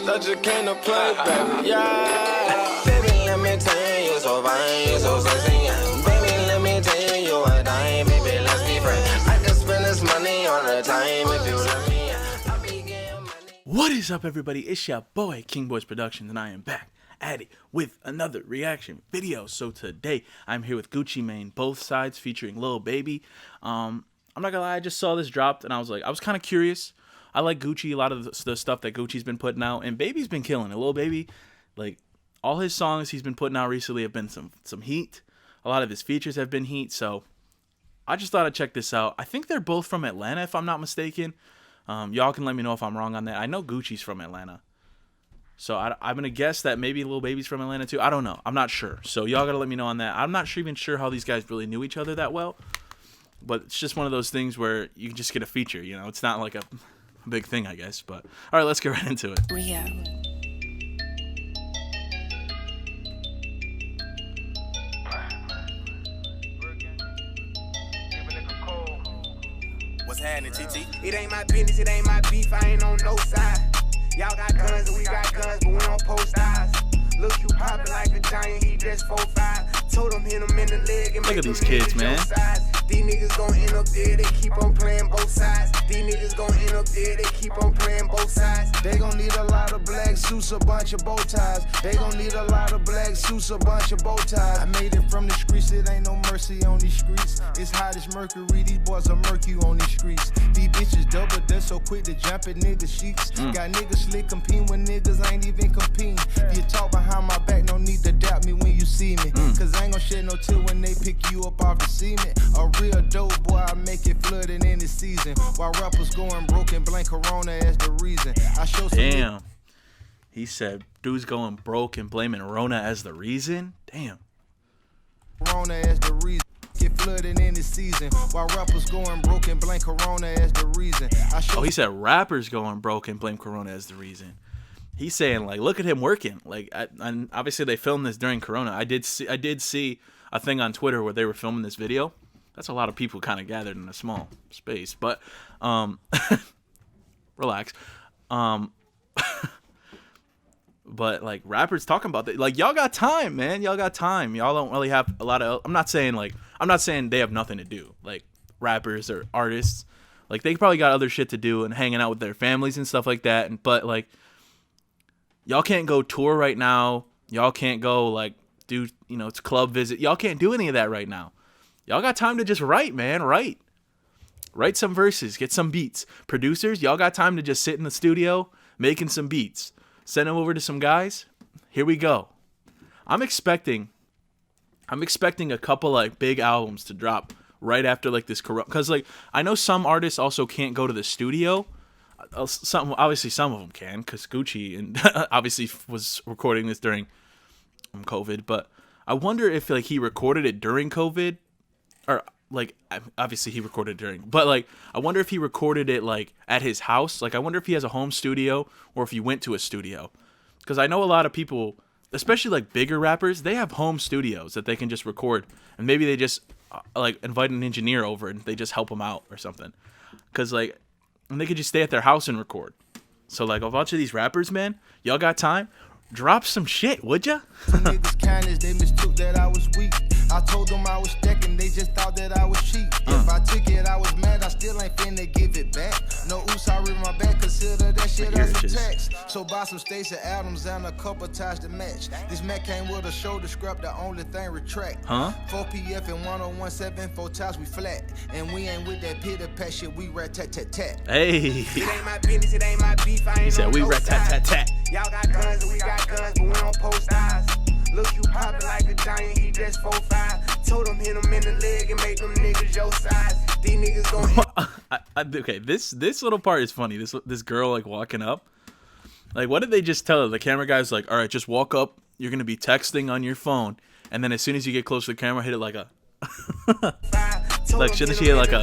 that you came to play, baby. Yeah. Baby, let me tell you, you're so fine, you're so sexy. Yeah. Baby, let me tell you, you're a dime, baby, let's be friends. I can spend this money on a time if you let me. I'll be getting money. What is up, everybody? It's your boy, King Boys Productions, and I am back at it with another reaction video. So today, I'm here with Gucci Mane, Both Sides, featuring Lil Baby. I'm not gonna lie, I just saw this dropped, and I was kind of curious. I like Gucci, a lot of the stuff that Gucci's been putting out, and Baby's been killing it. Lil Baby, like, all his songs he's been putting out recently have been some heat. A lot of his features have been heat, so I just thought I'd check this out. I think they're both from Atlanta, if I'm not mistaken. Y'all can let me know if I'm wrong on that. I know Gucci's from Atlanta. So I'm going to guess that maybe Lil Baby's from Atlanta too. I don't know. I'm not sure. So y'all got to let me know on that. I'm not even sure how these guys really knew each other that well. But it's just one of those things where you can just get a feature, you know. It's not like a big thing, I guess. But all right, let's get right into it. Rio. What's happening, TT? It ain't my business, it ain't my beef, I ain't on no side. Y'all got guns and we got guns, but we don't post eyes. Look, you poppin' like a giant, he just 4'5". Told him hit him in the leg and Look make at these them kids, niggas man. your size. These niggas gon' end up there, they keep on playing both sides. These niggas gon' end up there, they keep on playing both sides. They gon' need a lot of black suits, a bunch of bow ties. They gon' need a lot of black suits, a bunch of bow ties. I made it from the streets, it ain't no mercy on these streets. It's hot as mercury, these boys are murky on these streets. These bitches double, they're so quick to jump at niggas' sheets. Got niggas slick competing when niggas ain't even competing. If you talk behind my back, no need to doubt me when you see me. Cause I ain't gon' shed no tear when they pick you up off the cement. A real dope boy, I make it flooding in the season. While rappers going broke and blame Corona as the reason. I show some Damn. He said dude's going broke and blaming Rona as the reason. Damn. Corona as the reason. Get flooding in the season. While rappers going broke and blame Corona as the reason. Oh, he said rappers going broke and blame Corona as the reason. He's saying, like, look at him working. Like, and obviously they filmed this during Corona. I did see a thing on Twitter where they were filming this video. That's a lot of people kind of gathered in a small space, but relax. But like rappers talking about that, like, y'all got time, man. Y'all got time. Y'all don't really have a lot of. I'm not saying they have nothing to do. Like, rappers or artists, like, they probably got other shit to do and hanging out with their families and stuff like that. But like, y'all can't go tour right now. Y'all can't go like do, you know, it's club visit. Y'all can't do any of that right now. Y'all got time to just write, man. Write some verses, get some beats. Producers, y'all got time to just sit in the studio making some beats. Send them over to some guys. Here we go. I'm expecting a couple like big albums to drop right after like this because like I know some artists also can't go to the studio. Some of them can because Gucci and obviously was recording this during COVID. But I wonder if like he recorded it during COVID. Or like obviously he recorded during, but like I wonder if he recorded it like at his house. Like I wonder if he has a home studio or if he went to a studio, because I know a lot of people, especially like bigger rappers, they have home studios that they can just record, and maybe they just like invite an engineer over and they just help them out or something, because like and they could just stay at their house and record. So like a bunch of these rappers, man, y'all got time, drop some shit, would ya? niggas kindness, they mistook that I was weak. I told them I was stacking, they just thought that I was cheap. If I took it, I was mad, I still ain't finna give it back. No oops, I read my back, consider that shit as a tax. So buy some Stacey Adams and a couple ties to match. This Mac came with a shoulder scrap, the only thing retract. 4 PF and 1017, 4 times we flat. And we ain't with that pity pat shit, we rat tat tat tat. Hey. It ain't my business, it ain't my beef, I ain't He said on we no rat tat tat tat. Y'all got guns and we got guns, but we don't post eyes. Look, you poppin' like a giant, he just 4'5". Told him hit him in the leg and make them niggas your size. These niggas gon' Okay, this little part is funny. This girl like walking up. Like, what did they just tell her? The camera guy's like, all right, just walk up. You're gonna be texting on your phone, and then as soon as you get close to the camera, hit it like a. Like, shouldn't she hit like a?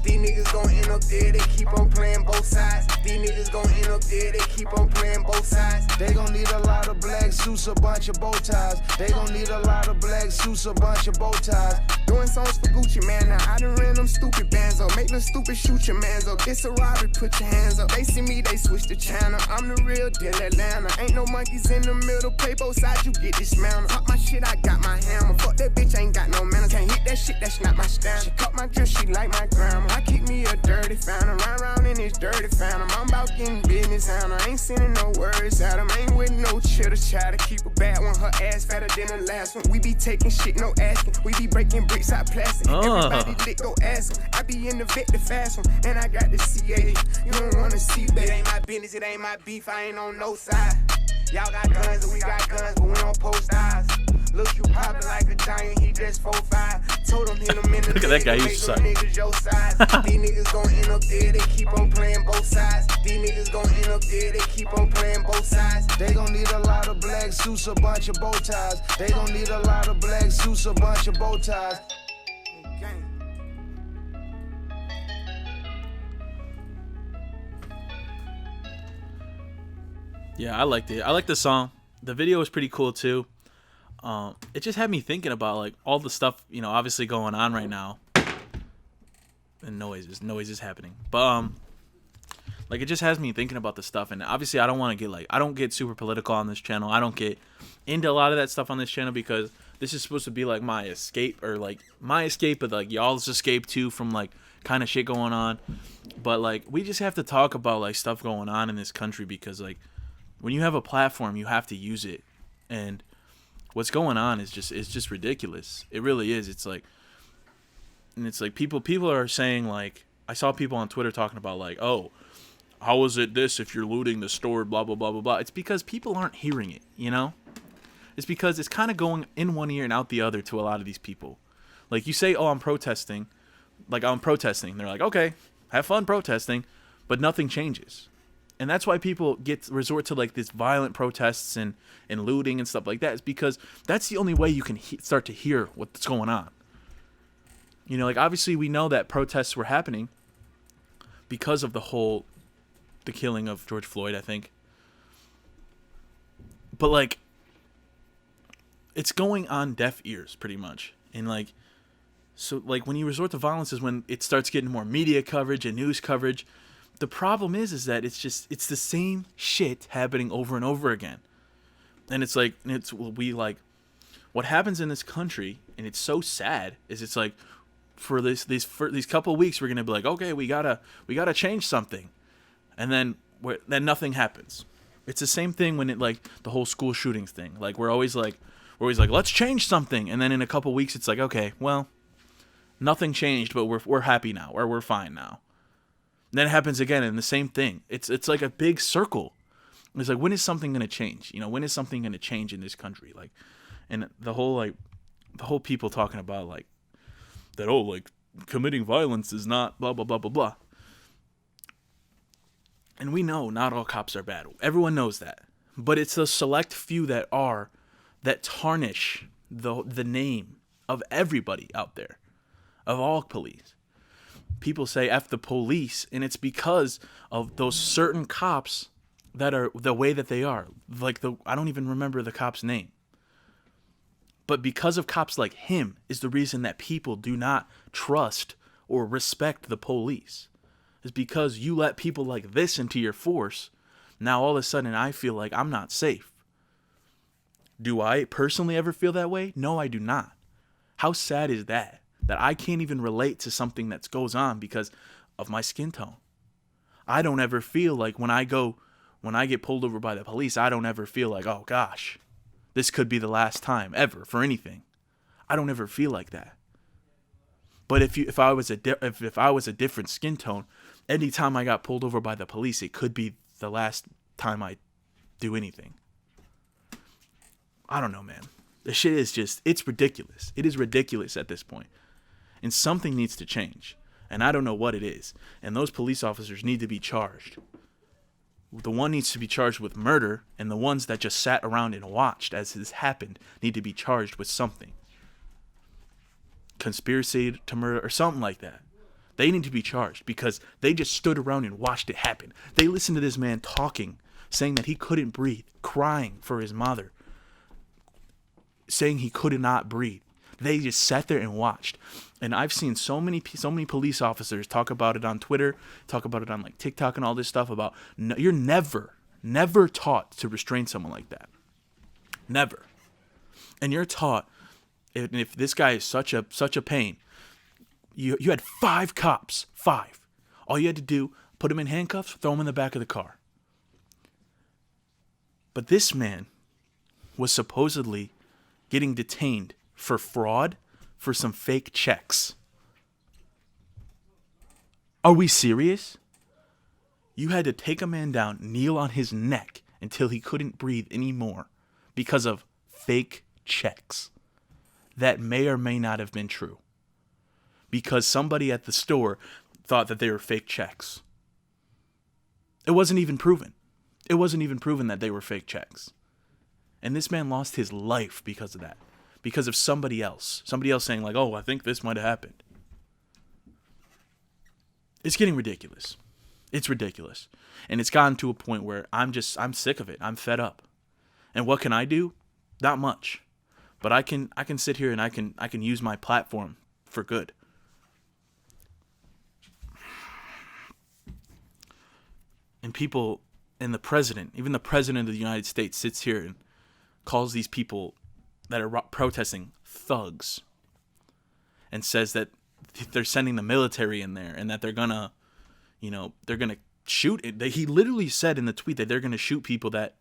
These niggas gon' end up there, they keep on playing both sides. These niggas gon' end up there, they keep on playing both sides. They gon' need a lot of black suits, a bunch of bow ties. They gon' need a lot of black suits, a bunch of bow ties. Doing songs for Gucci man. Now I done ran them stupid bands up. Make them stupid shoot your mans up. It's a robbery, put your hands up. They see me, they switch the channel. I'm the real deal Atlanta. Ain't no monkeys in the middle. Pay both sides, you get dismounted. Pop my shit, I got my hammer. Fuck that bitch, ain't got no manners. Can't hit that shit, that's not my style. She cut my dress, she like my grandma. I keep me a dirty fountain. Round in this dirty fountain. I'm about getting business out. I ain't sending no words out. I ain't with no chitter chatter. Keep a bad one, her ass fatter than the last one. We be taking shit, no asking. We be breaking bricks out plastic. Everybody lick, go ask them. I be in the vet, the fast one. And I got the CA. You don't wanna see that. It ain't my business, it ain't my beef. I ain't on no side. Y'all got guns and we got guns, but we don't post eyes. Look, you poppin' like a giant, he just 4'5". Told him hit him in the Look at that guy, leg, he's make suck. them niggas your size. These niggas gon' end up there, they keep on playing both sides. These niggas gon' end up there, they keep on playing both sides. They gon' need a lot of black suits, a bunch of bow ties. They gon' need a lot of black suits, a bunch of bow ties. Yeah, I liked it. I liked the song. The video was pretty cool too. It just had me thinking about like all the stuff, you know, obviously going on right now. And noise is happening. But like it just has me thinking about the stuff, and obviously I don't want to get I don't get super political on this channel. I don't get into a lot of that stuff on this channel because this is supposed to be like my escape, or like my escape, but like y'all's escape too from like kind of shit going on. But like we just have to talk about like stuff going on in this country, because like when you have a platform, you have to use it. And what's going on is just ridiculous. It really is. It's like, and it's like people are saying, like, I saw people on Twitter talking about like, oh, how is it this if you're looting the store, blah blah blah blah blah. It's because people aren't hearing it, you know? It's because it's kind of going in one ear and out the other to a lot of these people. Like you say, oh, I'm protesting. Like I'm protesting. They're like, okay, have fun protesting, but nothing changes. And that's why people resort to like this violent protests and looting and stuff like that. Is because that's the only way you can start to hear what's going on. You know, like obviously we know that protests were happening because of the killing of George Floyd, I think. But like, it's going on deaf ears pretty much. And like, so like when you resort to violence is when it starts getting more media coverage and news coverage. The problem is that it's the same shit happening over and over again. And it's like, what happens in this country, and it's so sad, is it's like, for these couple of weeks, we're going to be like, okay, we gotta change something. And then nothing happens. It's the same thing when the whole school shootings thing. Like we're always like, let's change something. And then in a couple of weeks, it's like, okay, well, nothing changed, but we're happy now, or we're fine now. Then it happens again, and the same thing. It's like a big circle. It's like, when is something gonna change? You know, when is something gonna change in this country? Like, and the whole people talking about like that. Oh, like committing violence is not blah blah blah blah blah. And we know not all cops are bad. Everyone knows that. But it's the select few that tarnish the name of everybody out there, of all police. People say F the police, and it's because of those certain cops that are the way that they are. Like I don't even remember the cop's name. But because of cops like him is the reason that people do not trust or respect the police. Is because you let people like this into your force. Now all of a sudden I feel like I'm not safe. Do I personally ever feel that way? No, I do not. How sad is that? That I can't even relate to something that goes on because of my skin tone. I don't ever feel like when I get pulled over by the police, I don't ever feel like, oh gosh, this could be the last time ever for anything. I don't ever feel like that. But if I was a different skin tone, anytime I got pulled over by the police, it could be the last time I do anything. I don't know, man. The shit is it's ridiculous. It is ridiculous at this point. And something needs to change. And I don't know what it is. And those police officers need to be charged. The one needs to be charged with murder, and the ones that just sat around and watched as this happened need to be charged with something. Conspiracy to murder or something like that. They need to be charged because they just stood around and watched it happen. They listened to this man talking, saying that he couldn't breathe, crying for his mother, saying he could not breathe. They just sat there and watched. And I've seen so many police officers talk about it on Twitter, talk about it on like TikTok and all this stuff about you're never taught to restrain someone like that. Never. And you're taught, if this guy is such a pain, you had 5 cops, 5. All you had to do, put him in handcuffs, throw him in the back of the car. But this man was supposedly getting detained for fraud for some fake checks. Are we serious? You had to take a man down, kneel on his neck until he couldn't breathe anymore because of fake checks that may or may not have been true. Because somebody at the store thought that they were fake checks. It wasn't even proven. It wasn't even proven that they were fake checks. And this man lost his life because of that. Because of somebody else. Somebody else saying like, oh, I think this might have happened. It's getting ridiculous. It's ridiculous. And it's gotten to a point where I'm sick of it. I'm fed up. And what can I do? Not much. But I can sit here and I can use my platform for good. And people, and the president, even the president of the United States sits here and calls these people that are protesting thugs and says that they're sending the military in there and that they're gonna shoot it. He literally said in the tweet that they're gonna shoot people that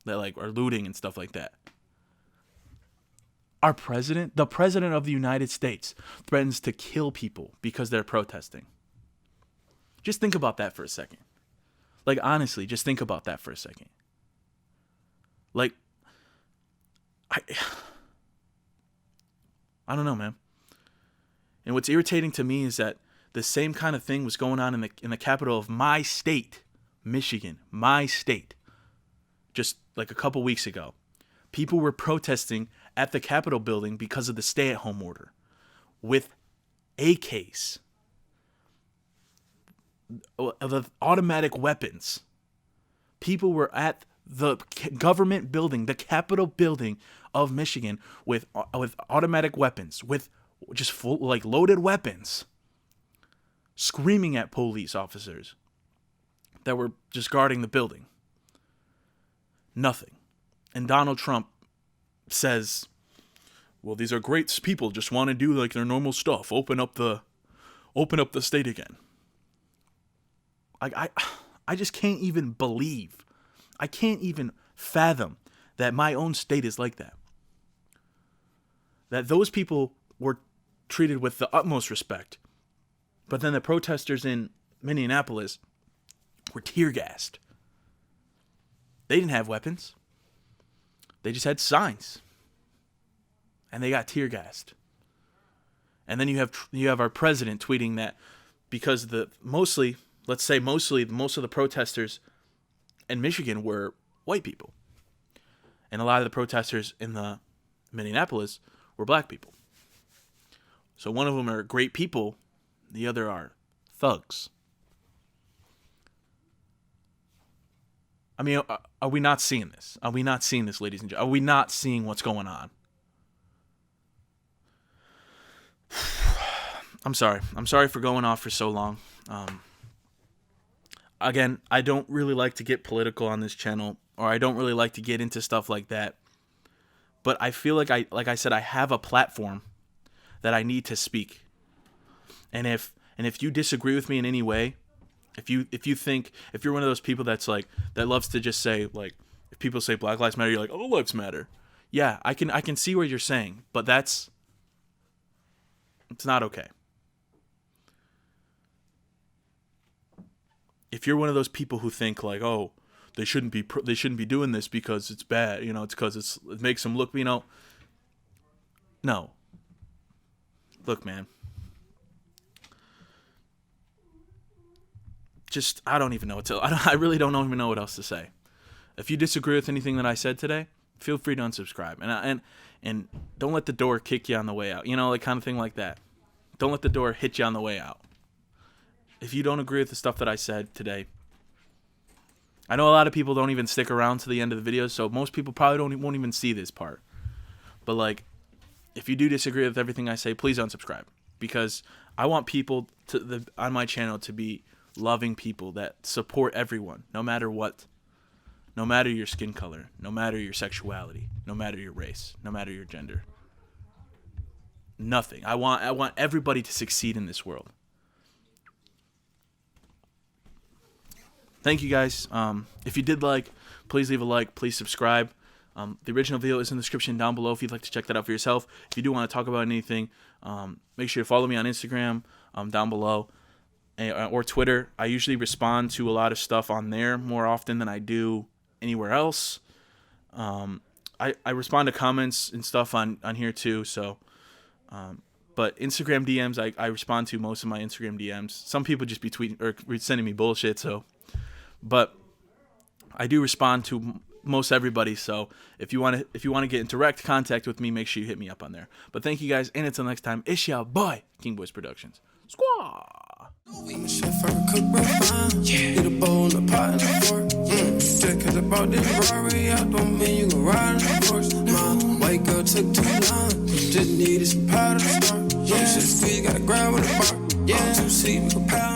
like are looting and stuff like that. Our president, the president of the United States, threatens to kill people because they're protesting. Just think about that for a second. Like, honestly, just think about that for a second. Like, I don't know, man. And what's irritating to me is that the same kind of thing was going on in the capital of my state, Michigan, my state, just like a couple weeks ago. People were protesting at the Capitol building because of the stay-at-home order with AKs, the automatic weapons. People were at the government building, the Capitol building of Michigan, with automatic weapons, with just full, like loaded weapons, screaming at police officers that were just guarding the building. Nothing. And Donald Trump says, well, these are great people, just want to do like their normal stuff, open up the state again. I just can't even believe, I can't even fathom that my own state is like that. That those people were treated with the utmost respect, but then the protesters in Minneapolis were tear gassed. They didn't have weapons. They just had signs. And they got tear gassed. And then you have our president tweeting that because most of the protesters in Michigan were white people. And a lot of the protesters in the Minneapolis were black people. So one of them are great people, the other are thugs. I mean, are we not seeing this? Are we not seeing this, ladies and gentlemen? Are we not seeing what's going on? I'm sorry. I'm sorry for going off for so long. Again, I don't really like to get political on this channel, or I don't really like to get into stuff like that. But I feel like I said, I have a platform that I need to speak. And if you disagree with me in any way, if you're one of those people that's like, that loves to just say, like, if people say Black Lives Matter, you're like, all lives matter. Yeah, I can see what you're saying, but it's not okay. If you're one of those people who think like, oh, they shouldn't be doing this because it's bad, it's because it makes them look, no. Look, man. I don't even know what to. I really don't even know what else to say. If you disagree with anything that I said today, feel free to unsubscribe and don't let the door kick you on the way out. Like kind of thing like that. Don't let the door hit you on the way out. If you don't agree with the stuff that I said today, I know a lot of people don't even stick around to the end of the video, so most people probably won't even see this part. But like, if you do disagree with everything I say, please unsubscribe, because I want people on my channel to be loving people that support everyone, no matter what, no matter your skin color, no matter your sexuality, no matter your race, no matter your gender. Nothing. I want everybody to succeed in this world. Thank you guys. If you did like, please leave a like. Please subscribe. The original video is in the description down below if you'd like to check that out for yourself. If you do want to talk about anything, make sure to follow me on Instagram down below, or Twitter. I usually respond to a lot of stuff on there more often than I do anywhere else. I respond to comments and stuff on here too. So, but Instagram DMs, I respond to most of my Instagram DMs. Some people just be tweeting or sending me bullshit. So, but I do respond to most everybody. So if you want to get in direct contact with me, make sure you hit me up on there. But thank you guys, and until next time, it's your boy King Boys Productions. Squaw. Chef, I cook real fine. Get a bowl, a pot, and a fork. Just 'cause I bought this Ferrari out, don't mean you can ride on the horse. My white girl took too long. Just needed some powder to start. She said, squeeze, gotta grab with a bar. 2C, we can pound.